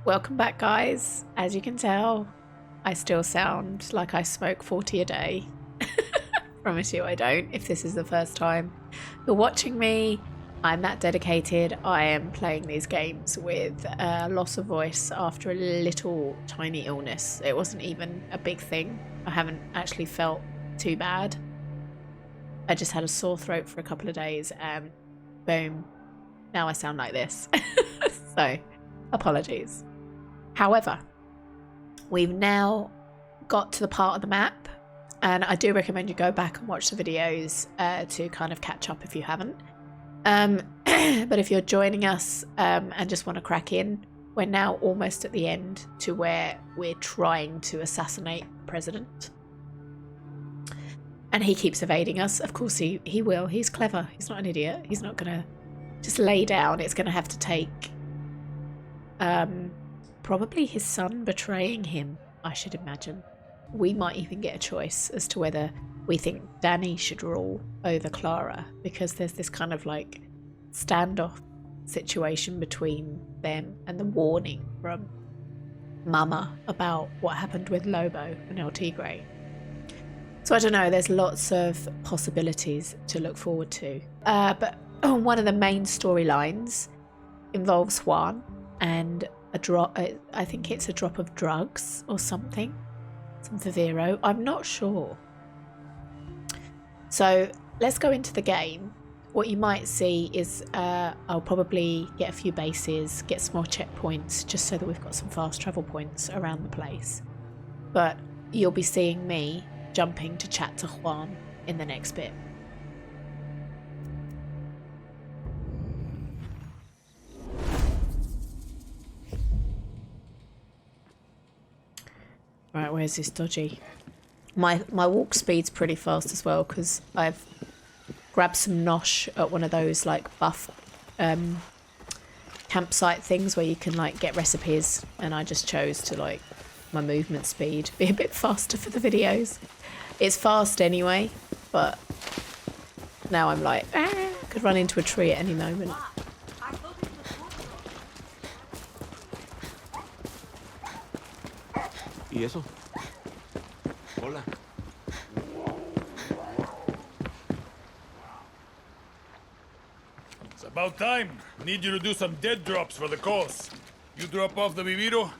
Welcome back, guys. As you can tell, I still sound like I smoke 40 a day. Promise you I don't, if this is the first time you're watching me. I'm that dedicated. I am playing these games with loss of voice after a little tiny illness. It wasn't even a big thing. I haven't actually felt too bad. I just had a sore throat for a couple of days and boom, now I sound like this. So, apologies. However, we've now got to the part of the map, and I do recommend you go back and watch the videos to kind of catch up if you haven't. But if you're joining us and just want to crack in, we're now almost at the end to where we're trying to assassinate the president. And he keeps evading us. Of course he will. He's clever. He's not an idiot. He's not going to just lay down. It's going to have to take probably his son betraying him, I should imagine. We might even get a choice as to whether we think Danny should rule over Clara, because there's this kind of like standoff situation between them and the warning from Mama about what happened with Lobo and El Tigre. So I don't know, there's lots of possibilities to look forward to. But one of the main storylines involves Juan and a drop, I think it's a drop of drugs or something. Some Viviro, I'm not sure. So let's go into the game. What you might see is I'll probably get a few bases, get some more checkpoints, just so that we've got some fast travel points around the place. But you'll be seeing me jumping to chat to Juan in the next bit. Right, where's this Dodgy? My walk speed's pretty fast as well, because I've grabbed some nosh at one of those like buff campsite things where you can like get recipes, and I just chose to like my movement speed be a bit faster for the videos. It's fast anyway, but now I'm like, could run into a tree at any moment. ¿Y eso? Hola. It's about time. Need you to do some dead drops for the cause. You drop off the viviro,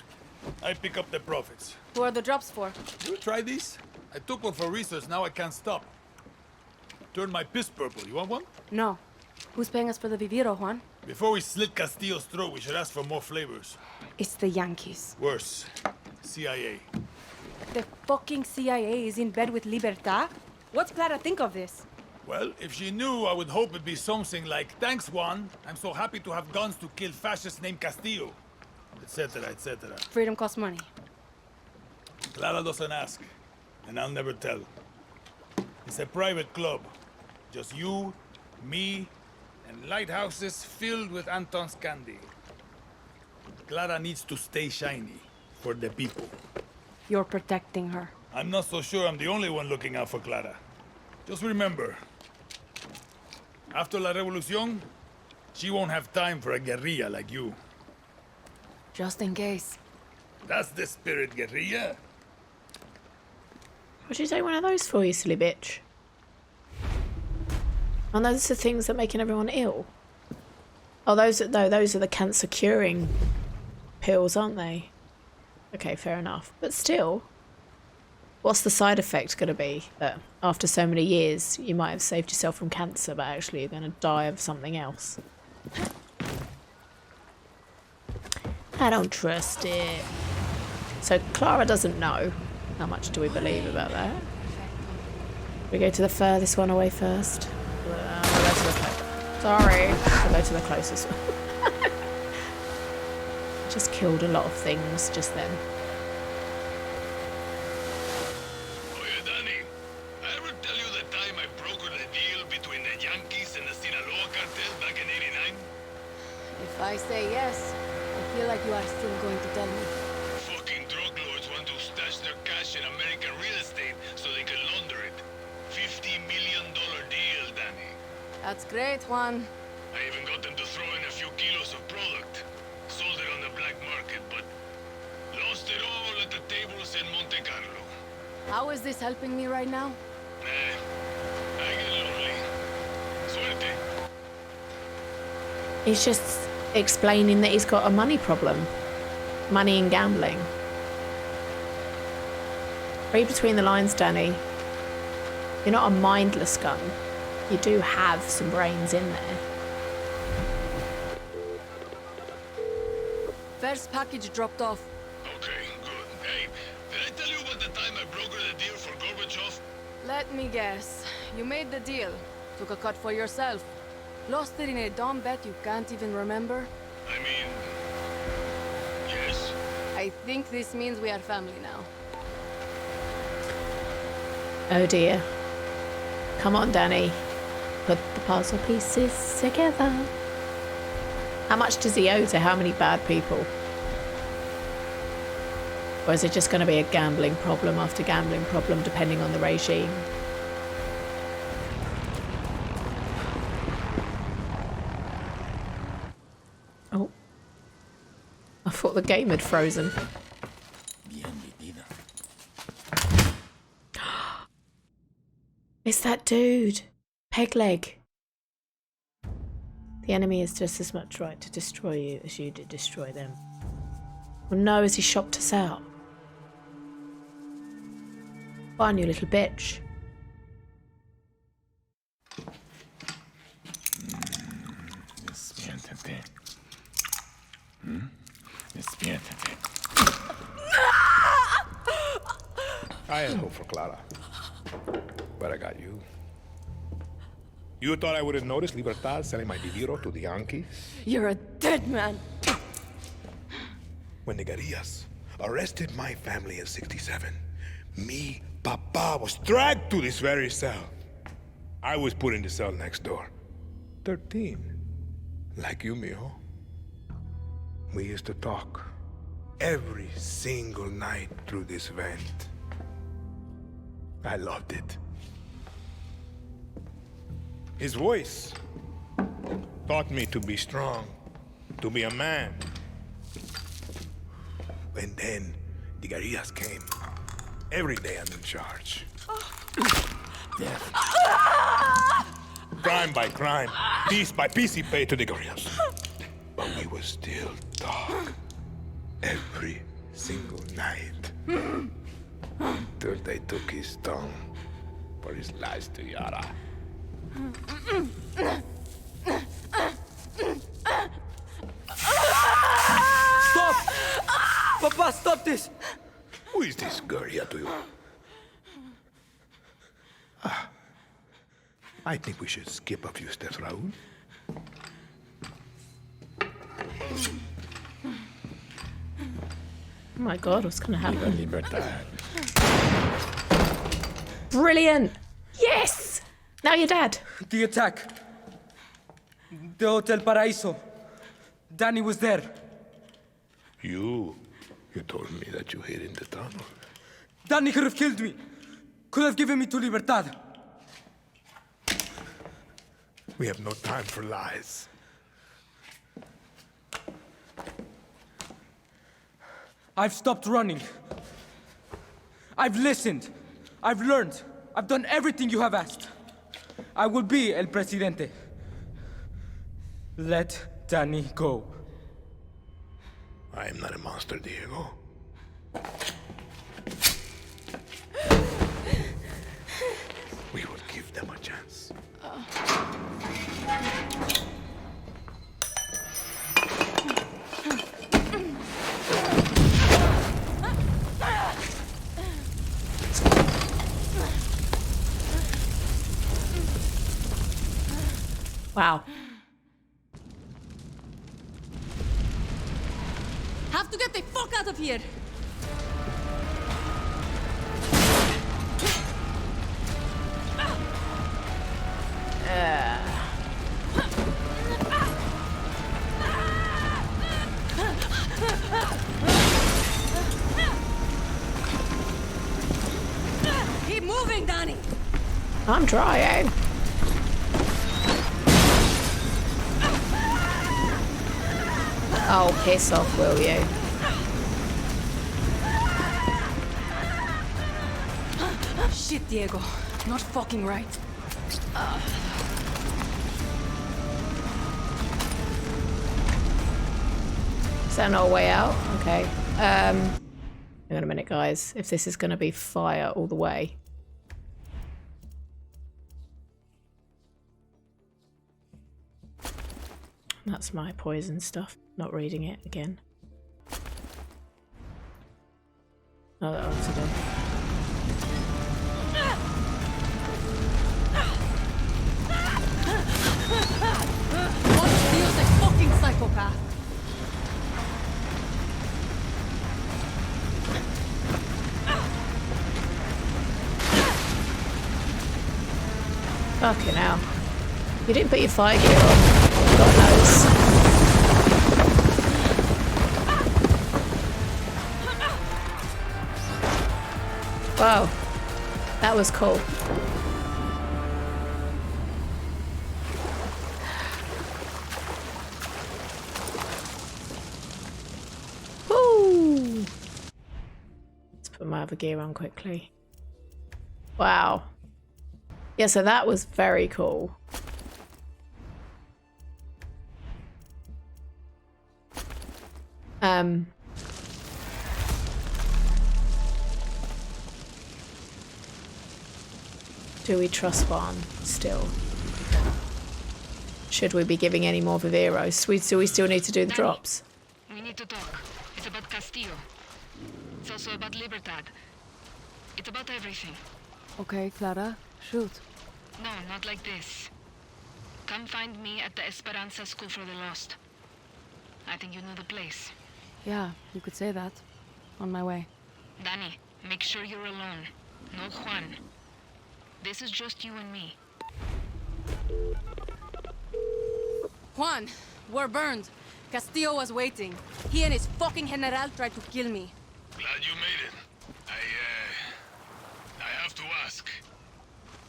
I pick up the profits. Who are the drops for? You try these? I took one for research, now I can't stop. Turn my piss purple. You want one? No. Who's paying us for the viviro, Juan? Before we slit Castillo's throat, we should ask for more flavors. It's the Yankees. Worse. CIA. The fucking CIA is in bed with Libertad? What's Clara think of this? Well, if she knew, I would hope it'd be something like, "Thanks, Juan. I'm so happy to have guns to kill fascists named Castillo," etc., etc. Freedom costs money. Clara doesn't ask, and I'll never tell. It's a private club. Just you, me, and lighthouses filled with Anton's candy. Clara needs to stay shiny for the people. You're protecting her. I'm not so sure I'm the only one looking out for Clara. Just remember, after La Revolución, she won't have time for a guerrilla like you. Just in case. That's the spirit, guerrilla. What'd you take one of those for, you silly bitch? And those are the things that are making everyone ill. Oh, those are the cancer curing pills, aren't they? Okay, fair enough. But still, what's the side effect going to be? That after so many years, you might have saved yourself from cancer, but actually you're going to die of something else. I don't trust it. So Clara doesn't know. How much do we believe about that? We go to the furthest one away first. We'll go to the Sorry. We'll go to the closest one. Just killed a lot of things just then. Oye, Danny, I ever tell you the time I brokered a deal between the Yankees and the Sinaloa cartel back in '89? If I say yes, I feel like you are still going to tell me. Fucking drug lords want to stash their cash in American real estate so they can launder it. $50 million deal, Danny. That's great, Juan. I even got them to throw in a few kilos of product. Sold it on the black market, but Vegas and Monte Carlo. How is this helping me right now? I get lonely. Suerte. He's just explaining that he's got a money problem. Money and gambling. Read between the lines, Danny. You're not a mindless gun. You do have some brains in there. First package dropped off. Okay, good. Hey, did I tell you about the time I brokered the deal for Gorbachev? Let me guess. You made the deal. Took a cut for yourself. Lost it in a dumb bet you can't even remember. I mean... yes. I think this means we are family now. Oh dear. Come on, Danny. Put the puzzle pieces together. How much does he owe to how many bad people? Or is it just going to be a gambling problem after gambling problem depending on the regime? Oh. I thought the game had frozen. It's that dude. Pegleg. The enemy has just as much right to destroy you as you did destroy them. Well, no, has he shopped us out? Fine, you little bitch. Despiértate. Despiértate. I had hope for Clara, but I got you. You thought I would have noticed Libertad selling my dinero to the Yankees? You're a dead man. When the guerrillas arrested my family in '67, me, Papa, was dragged to this very cell. I was put in the cell next door. 13. Like you, mijo. We used to talk every single night through this vent. I loved it. His voice taught me to be strong, to be a man. And then the guerrillas came. Every day I'm in charge. Death. Crime by crime, piece by piece he paid to the guerrillas. But we would still talk every single night. Until they took his tongue for his lies to Yara. Stop! Papa, stop this! Who is this guerrilla to you? I think we should skip a few steps, Raúl. Oh my god, what's gonna happen? Libertad. Brilliant! Yes! Now you're dead. The attack. The Hotel Paraíso. Danny was there. You told me that you hid in the tunnel. Danny could have killed me. Could have given me to Libertad. We have no time for lies. I've stopped running. I've listened. I've learned. I've done everything you have asked. I will be El Presidente. Let Danny go. I am not a monster, Diego. We will give them a chance. Wow. Have to get the fuck out of here! Keep moving, Danny! I'm trying. Oh, piss off, will you? Shit, Diego. Not fucking right. Is that not a way out? Okay. Hang on a minute, guys. If this is going to be fire all the way. That's my poison stuff. Not reading it again. Oh, that one's again. What feels a fucking psychopath? Fucking hell. You didn't put your fire gear on. God knows. Wow. That was cool. Woo! Let's put my other gear on quickly. Wow. Yeah, so that was very cool. Do we trust Juan still? Should we be giving any more Viveros? Do we still need to do the drops? We need to talk. It's about Castillo. It's also about Libertad. It's about everything. Okay, Clara, shoot. No, not like this. Come find me at the Esperanza School for the Lost. I think you know the place. Yeah, you could say that. On my way. Danny, make sure you're alone. No Juan. This is just you and me. Juan, we're burned. Castillo was waiting. He and his fucking general tried to kill me. Glad you made it. I have to ask.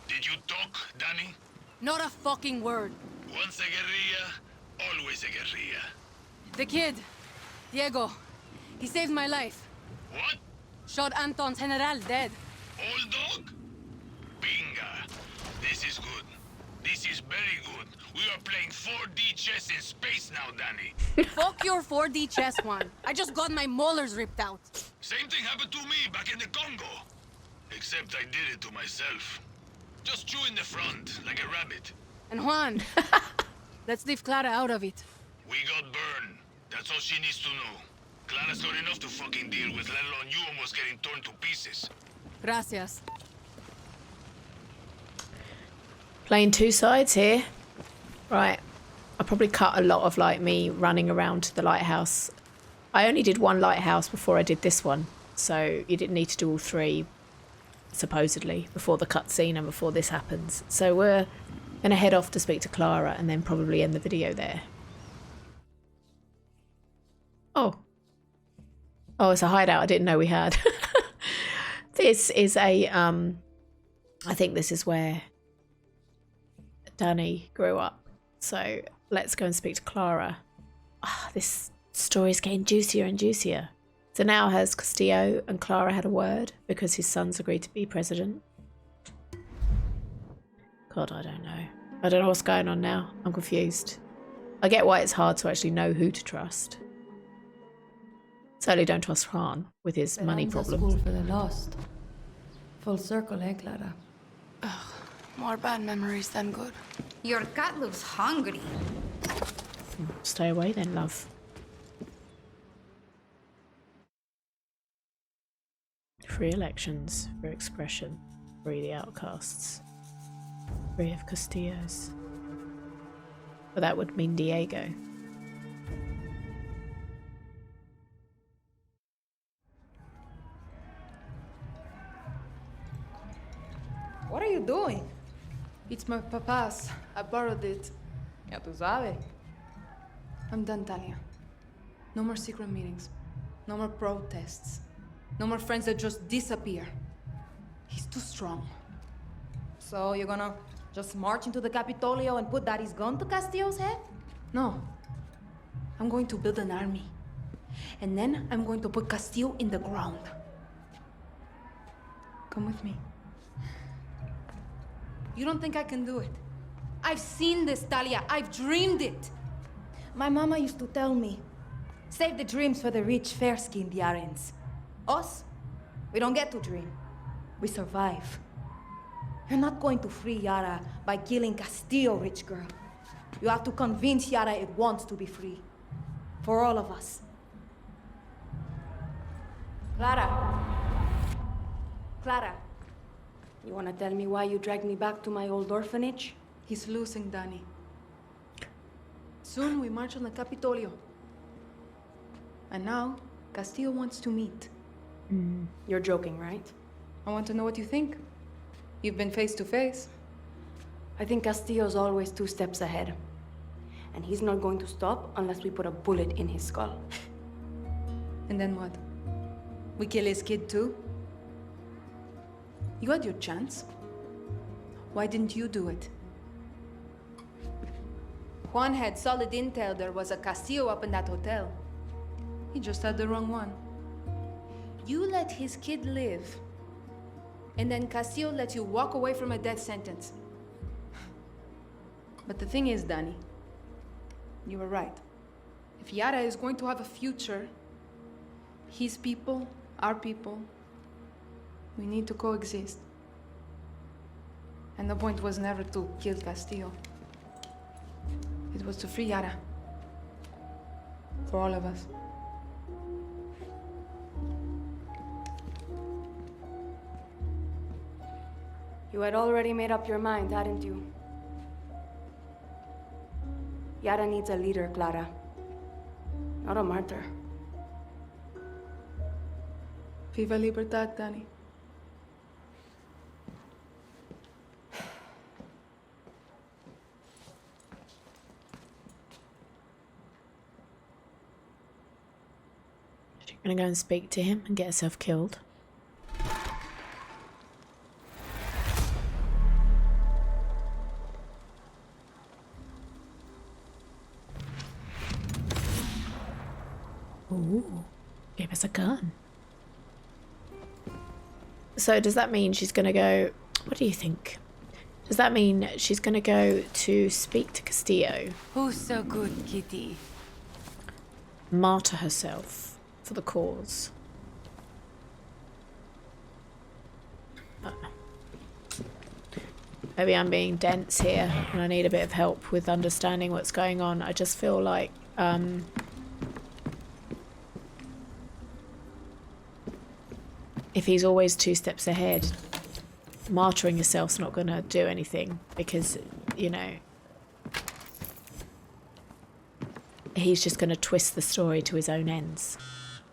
Did you talk, Danny? Not a fucking word. Once a guerrilla, always a guerrilla. The kid, Diego, he saved my life. What? Shot Anton's general dead. Old dog? Binga. This is good. This is very good. We are playing 4D chess in space now, Danny. Fuck your 4D chess, Juan. I just got my molars ripped out. Same thing happened to me back in the Congo. Except I did it to myself. Just chew in the front, like a rabbit. And Juan, let's leave Clara out of it. We got burned. That's all she needs to know. Clara's got enough to fucking deal with, let alone you almost getting torn to pieces. Gracias. Playing two sides here. Right. I probably cut a lot of like me running around to the lighthouse. I only did one lighthouse before I did this one. So you didn't need to do all three, supposedly, before the cutscene and before this happens. So we're going to head off to speak to Clara and then probably end the video there. Oh. Oh, it's a hideout I didn't know we had. This is a, I think this is where Danny grew up. So let's go and speak to Clara. Oh, this story's getting juicier and juicier. So now has Castillo and Clara had a word because his son's agreed to be president? God, I don't know. I don't know what's going on now. I'm confused. I get why it's hard to actually know who to trust. Certainly don't trust Juan with his money problems. School for the lost. Full circle, eh, Clara? More bad memories than good. Your cat looks hungry. Stay away then, love. Free elections, free expression, free the outcasts, free of Castillos. But that would mean Diego. What are you doing? It's my papa's. I borrowed it. Ya tú sabes. I'm done, Tanya. No more secret meetings. No more protests. No more friends that just disappear. He's too strong. So you're gonna just march into the Capitolio and put Daddy's gun to Castillo's head? No. I'm going to build an army. And then I'm going to put Castillo in the ground. Come with me. You don't think I can do it? I've seen this, Talia. I've dreamed it. My mama used to tell me, save the dreams for the rich, fair-skinned Yarans. Us, we don't get to dream. We survive. You're not going to free Yara by killing Castillo, rich girl. You have to convince Yara it wants to be free. For all of us. Clara. Clara. You wanna tell me why you dragged me back to my old orphanage? He's losing, Danny. Soon we march on the Capitolio. And now, Castillo wants to meet. You're joking, right? I want to know what you think. You've been face to face. I think Castillo's always 2 steps ahead. And he's not going to stop unless we put a bullet in his skull. And then what? We kill his kid too? You had your chance. Why didn't you do it? Juan had solid intel there was a Castillo up in that hotel. He just had the wrong one. You let his kid live, and then Castillo lets you walk away from a death sentence. But the thing is, Danny, you were right. If Yara is going to have a future, his people, our people, we need to coexist. And the point was never to kill Castillo. It was to free Yara. For all of us. You had already made up your mind, hadn't you? Yara needs a leader, Clara. Not a martyr. Viva Libertad, Danny. She's gonna go and speak to him and get herself killed. Ooh, gave us a gun. So does that mean she's gonna go, what do you think? Does that mean she's gonna go to speak to Castillo? Who's so good, Kitty? Martyr herself for the cause? Maybe I'm being dense here and I need a bit of help with understanding what's going on. I just feel like if he's always 2 steps ahead, martyring yourself's not going to do anything because, you know, he's just going to twist the story to his own ends.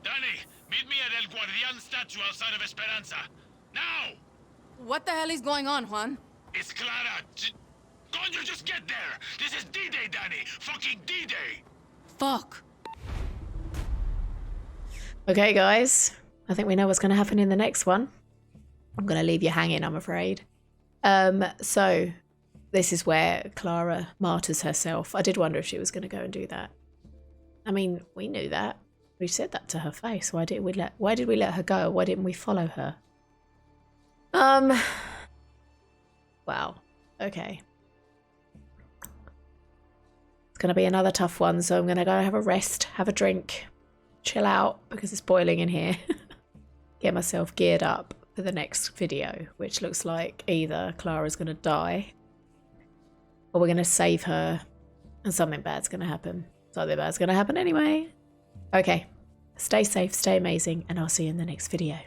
Danny, meet me at El Guardian statue outside of Esperanza. Now! What the hell is going on, Juan? It's Clara. Can't you just get there? This is D-Day, Danny. Fucking D-Day. Fuck. Okay, guys. I think we know what's going to happen in the next one. I'm going to leave you hanging, I'm afraid. So this is where Clara martyrs herself. I did wonder if she was going to go and do that. I mean, we knew that. We said that to her face. Why did we let her go? Why didn't we follow her? Wow. Okay. It's going to be another tough one, so I'm going to go have a rest, have a drink, chill out because it's boiling in here. Get myself geared up for the next video, which looks like either Clara's going to die or we're going to save her and something bad's going to happen. Something bad's going to happen anyway. Okay. Stay safe, stay amazing, and I'll see you in the next video.